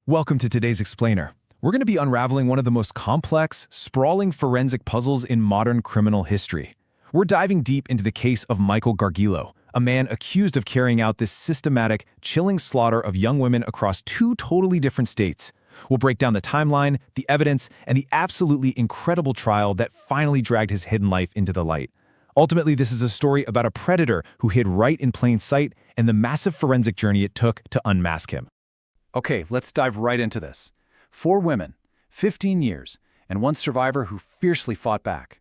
Welcome to today's Explainer. We're going to be unraveling one of the most complex, sprawling forensic puzzles in modern criminal history. We're diving deep into the case of Michael Gargiulo, a man accused of carrying out this systematic, chilling slaughter of young women across two totally different states. We'll break down the timeline, the evidence, and the absolutely incredible trial that finally dragged his hidden life into the light. Ultimately, this is a story about a predator who hid right in plain sight and the massive forensic journey it took to unmask him. Okay, let's dive right into this. 4 women, 15 years, and one survivor who fiercely fought back.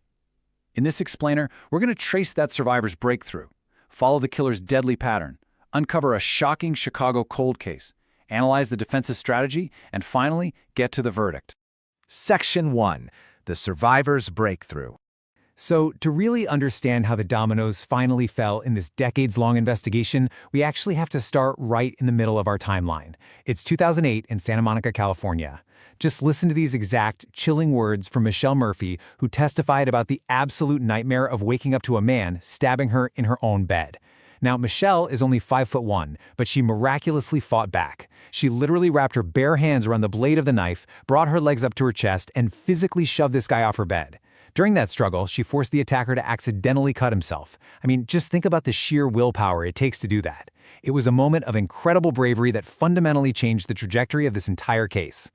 In this explainer, we're going to trace that survivor's breakthrough, follow the killer's deadly pattern, uncover a shocking Chicago cold case, analyze the defense's strategy, and finally, get to the verdict. Section 1. The Survivor's Breakthrough. So, to really understand how the dominoes finally fell in this decades-long investigation, we actually have to start right in the middle of our timeline. It's 2008 in Santa Monica, California. Just listen to these exact, chilling words from Michelle Murphy, who testified about the absolute nightmare of waking up to a man stabbing her in her own bed. Now, Michelle is only 5'1", but she miraculously fought back. She literally wrapped her bare hands around the blade of the knife, brought her legs up to her chest, and physically shoved this guy off her bed. During that struggle, she forced the attacker to accidentally cut himself. I mean, just think about the sheer willpower it takes to do that. It was a moment of incredible bravery that fundamentally changed the trajectory of this entire case.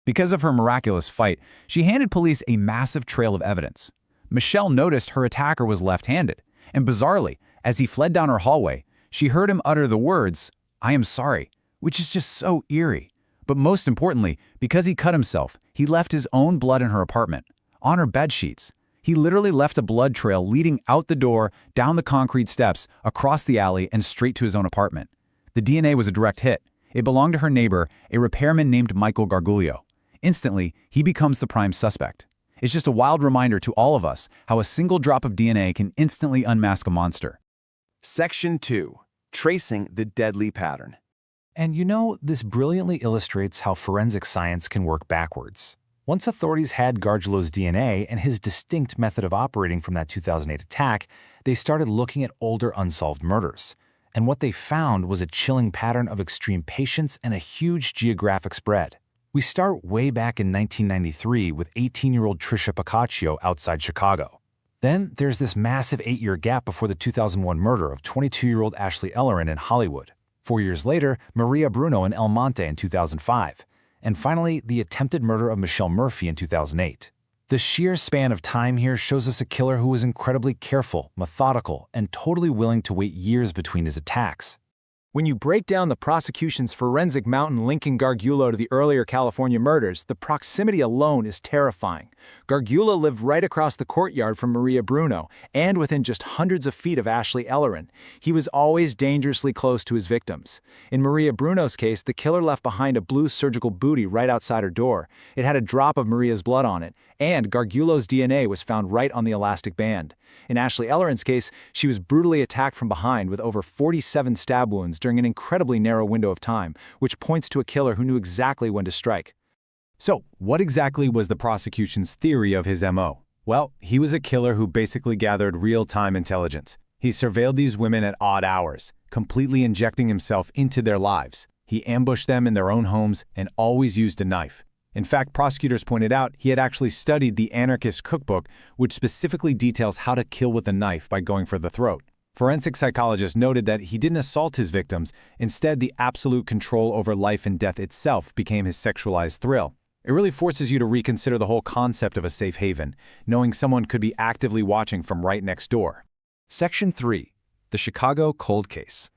Because of her miraculous fight, she handed police a massive trail of evidence. Michelle noticed her attacker was left-handed, and bizarrely, as he fled down her hallway, she heard him utter the words, "I am sorry," which is just so eerie. But most importantly, because he cut himself, he left his own blood in her apartment, on her bedsheets. He literally left a blood trail leading out the door, down the concrete steps, across the alley, and straight to his own apartment. The DNA was a direct hit. It belonged to her neighbor, a repairman named Michael Gargiulo. Instantly, he becomes the prime suspect. It's just a wild reminder to all of us how a single drop of DNA can instantly unmask a monster. Section 2. Tracing the deadly pattern. And you know, this brilliantly illustrates how forensic science can work backwards. Once authorities had Gargiulo's DNA and his distinct method of operating from that 2008 attack, they started looking at older unsolved murders. And what they found was a chilling pattern of extreme patience and a huge geographic spread. We start way back in 1993 with 18-year-old Tricia Pacaccio outside Chicago. Then there's this massive 8-year gap before the 2001 murder of 22-year-old Ashley Ellerin in Hollywood. 4 years later, Maria Bruno in El Monte in 2005. And finally, the attempted murder of Michelle Murphy in 2008. The sheer span of time here shows us a killer who was incredibly careful, methodical, and totally willing to wait years between his attacks. When you break down the prosecution's forensic mountain linking Gargiulo to the earlier California murders, the proximity alone is terrifying. Gargiulo lived right across the courtyard from Maria Bruno, and within just hundreds of feet of Ashley Ellerin. He was always dangerously close to his victims. In Maria Bruno's case, the killer left behind a blue surgical bootie right outside her door. It had a drop of Maria's blood on it, and Gargiulo's DNA was found right on the elastic band. In Ashley Ellerin's case, she was brutally attacked from behind with over 47 stab wounds during an incredibly narrow window of time, which points to a killer who knew exactly when to strike. So, what exactly was the prosecution's theory of his MO? Well, he was a killer who basically gathered real-time intelligence. He surveilled these women at odd hours, completely injecting himself into their lives. He ambushed them in their own homes and always used a knife. In fact, prosecutors pointed out he had actually studied the Anarchist Cookbook, which specifically details how to kill with a knife by going for the throat. Forensic psychologists noted that he didn't assault his victims. Instead, the absolute control over life and death itself became his sexualized thrill. It really forces you to reconsider the whole concept of a safe haven, knowing someone could be actively watching from right next door. Section 3. The Chicago Cold Case.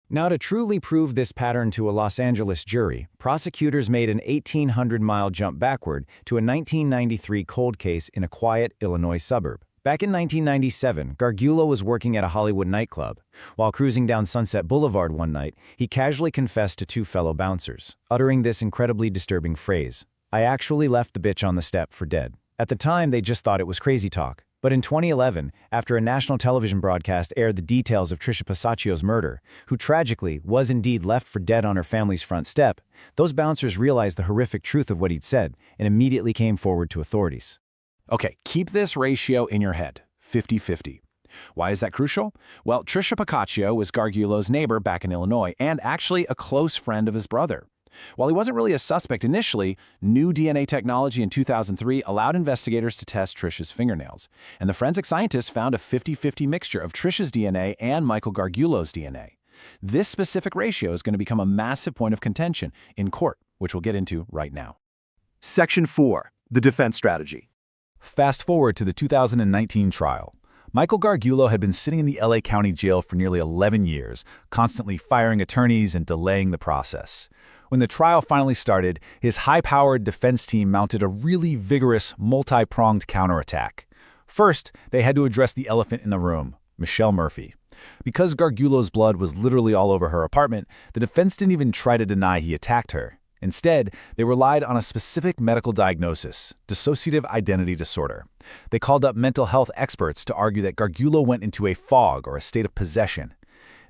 Now, to truly prove this pattern to a Los Angeles jury, prosecutors made an 1,800-mile jump backward to a 1993 cold case in a quiet Illinois suburb. Back in 1997, Gargiulo was working at a Hollywood nightclub. While cruising down Sunset Boulevard one night, he casually confessed to 2 fellow bouncers, uttering this incredibly disturbing phrase, "I actually left the bitch on the step for dead." At the time, they just thought it was crazy talk. But in 2011, after a national television broadcast aired the details of Tricia Pacaccio's murder, who tragically was indeed left for dead on her family's front step, those bouncers realized the horrific truth of what he'd said and immediately came forward to authorities. Okay, keep this ratio in your head, 50-50. Why is that crucial? Well, Tricia Pacaccio was Gargiulo's neighbor back in Illinois and actually a close friend of his brother. While he wasn't really a suspect initially, new DNA technology in 2003 allowed investigators to test Trish's fingernails, and the forensic scientists found a 50-50 mixture of Trish's DNA and Michael Gargiulo's DNA. This specific ratio is going to become a massive point of contention in court, which we'll get into right now. Section 4. The defense strategy. Fast forward to the 2019 trial. Michael Gargiulo had been sitting in the LA County Jail for nearly 11 years, constantly firing attorneys and delaying the process. When the trial finally started, his high-powered defense team mounted a really vigorous, multi-pronged counterattack. First, they had to address the elephant in the room, Michelle Murphy. Because Gargiulo's blood was literally all over her apartment, the defense didn't even try to deny he attacked her. Instead, they relied on a specific medical diagnosis, dissociative identity disorder. They called up mental health experts to argue that Gargiulo went into a fog or a state of possession.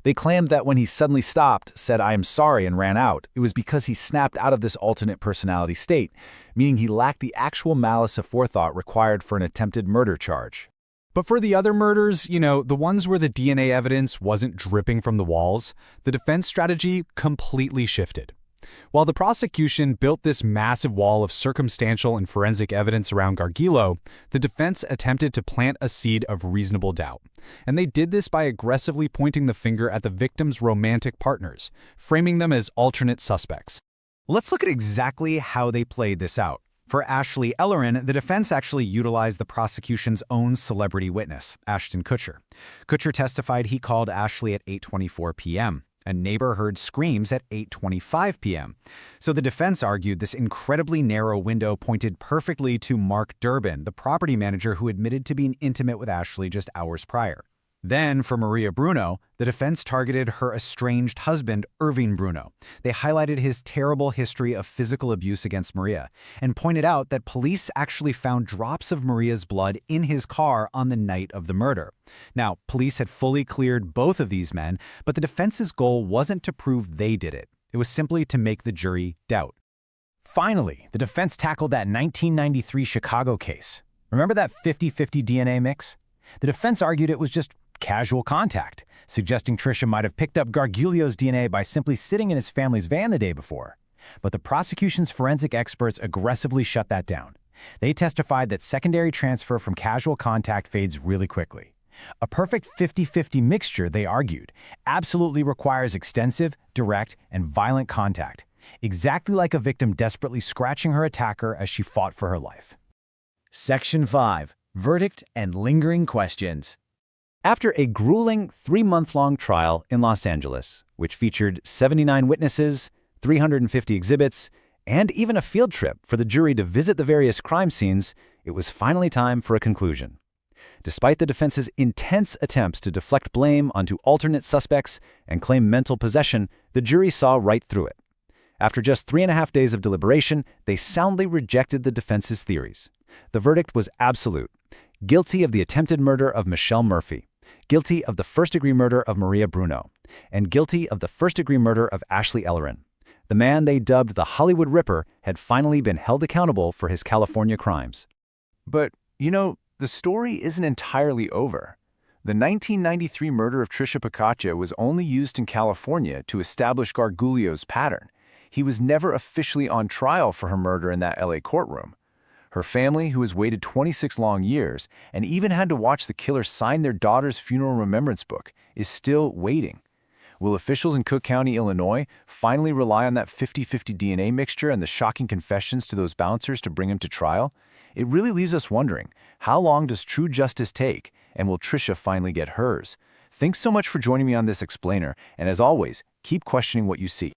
They claimed that when he suddenly stopped, said "I am sorry" and ran out, it was because he snapped out of this alternate personality state, meaning he lacked the actual malice aforethought required for an attempted murder charge. But for the other murders, the ones where the DNA evidence wasn't dripping from the walls, the defense strategy completely shifted. While the prosecution built this massive wall of circumstantial and forensic evidence around Gargiulo, the defense attempted to plant a seed of reasonable doubt. And they did this by aggressively pointing the finger at the victim's romantic partners, framing them as alternate suspects. Let's look at exactly how they played this out. For Ashley Ellerin, the defense actually utilized the prosecution's own celebrity witness, Ashton Kutcher. Kutcher testified he called Ashley at 8:24 p.m. A neighbor heard screams at 8:25 p.m. So the defense argued this incredibly narrow window pointed perfectly to Mark Durbin, the property manager who admitted to being intimate with Ashley just hours prior. Then, for Maria Bruno, the defense targeted her estranged husband, Irving Bruno. They highlighted his terrible history of physical abuse against Maria and pointed out that police actually found drops of Maria's blood in his car on the night of the murder. Now, police had fully cleared both of these men, but the defense's goal wasn't to prove they did it. It was simply to make the jury doubt. Finally, the defense tackled that 1993 Chicago case. Remember that 50-50 DNA mix? The defense argued it was just casual contact, suggesting Trisha might have picked up Gargiulo's DNA by simply sitting in his family's van the day before. But the prosecution's forensic experts aggressively shut that down. They testified that secondary transfer from casual contact fades really quickly. A perfect 50-50 mixture, they argued, absolutely requires extensive, direct, and violent contact, exactly like a victim desperately scratching her attacker as she fought for her life. Section 5. Verdict and lingering questions. After a grueling 3-month-long trial in Los Angeles, which featured 79 witnesses, 350 exhibits, and even a field trip for the jury to visit the various crime scenes, it was finally time for a conclusion. Despite the defense's intense attempts to deflect blame onto alternate suspects and claim mental possession, the jury saw right through it. After just 3.5 days of deliberation, they soundly rejected the defense's theories. The verdict was absolute: guilty of the attempted murder of Michelle Murphy, guilty of the first-degree murder of Maria Bruno, and guilty of the first-degree murder of Ashley Ellerin. The man they dubbed the Hollywood Ripper had finally been held accountable for his California crimes. But, the story isn't entirely over. The 1993 murder of Trisha Picaccia was only used in California to establish Gargiulo's pattern. He was never officially on trial for her murder in that LA courtroom. Her family, who has waited 26 long years and even had to watch the killer sign their daughter's funeral remembrance book, is still waiting. Will officials in Cook County, Illinois, finally rely on that 50-50 DNA mixture and the shocking confessions to those bouncers to bring him to trial? It really leaves us wondering, how long does true justice take, and will Trisha finally get hers? Thanks so much for joining me on this explainer, and as always, keep questioning what you see.